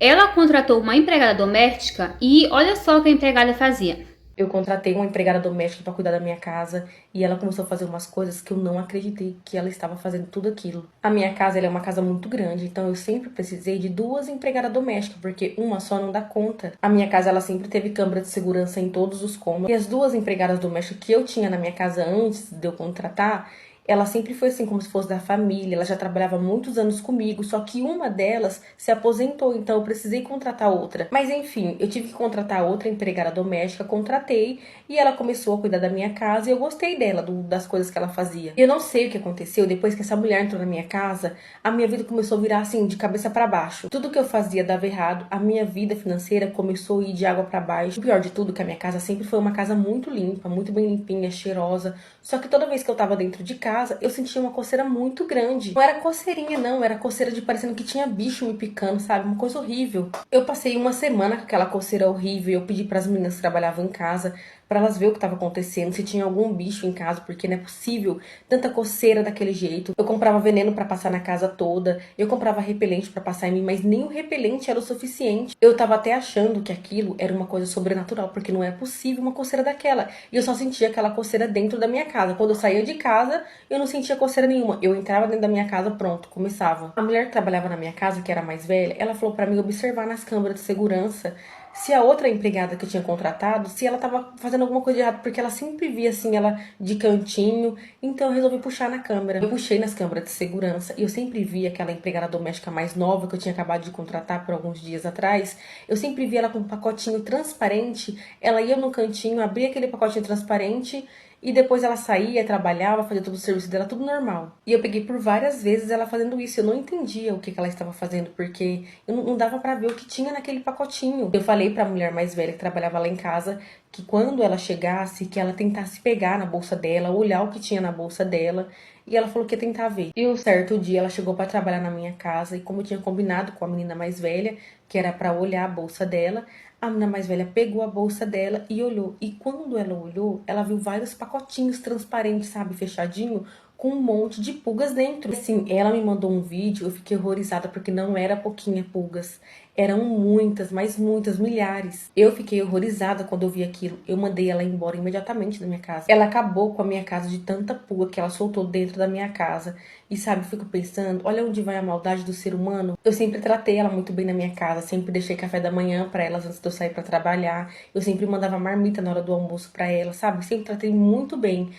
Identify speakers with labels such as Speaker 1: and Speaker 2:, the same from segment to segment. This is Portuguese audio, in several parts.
Speaker 1: Ela contratou uma empregada doméstica e olha só o que a empregada fazia.
Speaker 2: Eu contratei uma empregada doméstica para cuidar da minha casa e ela começou a fazer umas coisas que eu não acreditei que ela estava fazendo tudo aquilo. A minha casa, ela é uma casa muito grande, então eu sempre precisei de duas empregadas domésticas, porque uma só não dá conta. A minha casa, ela sempre teve câmera de segurança em todos os cômodos. E as duas empregadas domésticas que eu tinha na minha casa antes de eu contratar, ela sempre foi assim, como se fosse da família. Ela já trabalhava muitos anos comigo, só que uma delas se aposentou, então eu precisei contratar outra. Mas enfim, eu tive que contratar outra empregada doméstica, contratei, e ela começou a cuidar da minha casa e eu gostei dela, das coisas que ela fazia. Eu não sei o que aconteceu, depois que essa mulher entrou na minha casa, a minha vida começou a virar assim, de cabeça para baixo. Tudo que eu fazia dava errado, a minha vida financeira começou a ir de água para baixo. O pior de tudo, que a minha casa sempre foi uma casa muito limpa, muito bem limpinha, cheirosa. Só que toda vez que eu tava dentro de casa, eu sentia uma coceira muito grande. Não era coceirinha, não. Era coceira de parecendo que tinha bicho me picando, sabe? Uma coisa horrível. Eu passei uma semana com aquela coceira horrível. Eu pedi para as meninas que trabalhavam em casa para elas ver o que estava acontecendo, se tinha algum bicho em casa, porque não é possível tanta coceira daquele jeito. Eu comprava veneno para passar na casa toda, eu comprava repelente para passar em mim, mas nem o repelente era o suficiente. Eu tava até achando que aquilo era uma coisa sobrenatural, porque não é possível uma coceira daquela. E eu só sentia aquela coceira dentro da minha casa. Quando eu saía de casa, eu não sentia coceira nenhuma. Eu entrava dentro da minha casa, pronto, começava. A mulher que trabalhava na minha casa, que era mais velha, ela falou para mim observar nas câmeras de segurança se a outra empregada que eu tinha contratado, se ela tava fazendo alguma coisa de errado, porque ela sempre via assim, ela de cantinho. Então eu resolvi puxar na câmera. Eu puxei nas câmeras de segurança e eu sempre via aquela empregada doméstica mais nova que eu tinha acabado de contratar por alguns dias atrás. Eu sempre via ela com um pacotinho transparente. Ela ia no cantinho, abria aquele pacotinho transparente e depois ela saía, trabalhava, fazia todo o serviço dela, tudo normal. E eu peguei por várias vezes ela fazendo isso. Eu não entendia o que ela estava fazendo, porque eu não dava pra ver o que tinha naquele pacotinho. Eu falei pra mulher mais velha que trabalhava lá em casa que quando ela chegasse, que ela tentasse pegar na bolsa dela, olhar o que tinha na bolsa dela. E ela falou que ia tentar ver. E um certo dia ela chegou pra trabalhar na minha casa e como eu tinha combinado com a menina mais velha, que era pra olhar a bolsa dela, a menina mais velha pegou a bolsa dela e olhou. E quando ela olhou, ela viu vários pacotinhos transparentes, sabe, fechadinho, com um monte de pulgas dentro. Assim, ela me mandou um vídeo, eu fiquei horrorizada porque não era pouquinha pulgas. Eram muitas, mas muitas, milhares. Eu fiquei horrorizada quando eu vi aquilo. Eu mandei ela embora imediatamente da minha casa. Ela acabou com a minha casa de tanta pulga que ela soltou dentro da minha casa. E sabe, eu fico pensando, olha onde vai a maldade do ser humano. Eu sempre tratei ela muito bem na minha casa, sempre deixei café da manhã pra elas antes de eu sair pra trabalhar. Eu sempre mandava marmita na hora do almoço pra ela, sabe? Sempre tratei muito bem.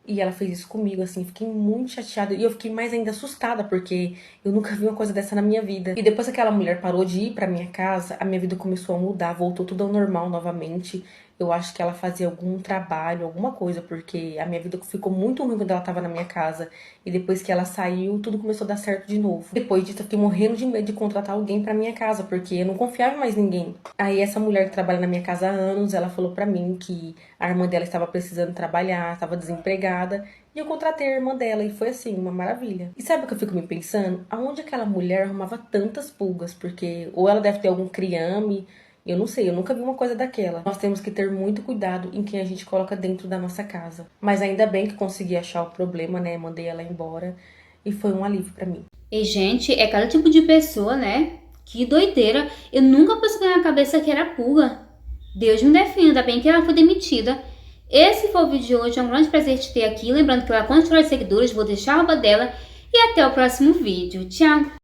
Speaker 2: E ela fez isso comigo, assim, fiquei muito chateada. E eu fiquei mais ainda assustada, porque eu nunca vi uma coisa dessa na minha vida. E depois que aquela mulher parou de ir pra minha casa, a minha vida começou a mudar, voltou tudo ao normal novamente. Eu acho que ela fazia algum trabalho, alguma coisa, porque a minha vida ficou muito ruim quando ela tava na minha casa. E depois que ela saiu, tudo começou a dar certo de novo. Depois disso, eu fiquei morrendo de medo de contratar alguém pra minha casa, porque eu não confiava em mais ninguém. Aí essa mulher que trabalha na minha casa há anos, ela falou pra mim que a irmã dela estava precisando trabalhar, estava desempregada. E eu contratei a irmã dela e foi assim, uma maravilha. E sabe o que eu fico me pensando? Aonde aquela mulher arrumava tantas pulgas? Porque ou ela deve ter algum criame, eu não sei, eu nunca vi uma coisa daquela. Nós temos que ter muito cuidado em quem a gente coloca dentro da nossa casa. Mas ainda bem que consegui achar o problema, né? Mandei ela embora e foi um alívio pra mim.
Speaker 1: E, gente, é cada tipo de pessoa, né? Que doideira. Eu nunca pensei na cabeça que era pulga. Deus me defenda, ainda bem que ela foi demitida. Esse foi o vídeo de hoje, é um grande prazer te ter aqui. Lembrando que ela controla os seguidores, vou deixar a aba dela. E até o próximo vídeo. Tchau!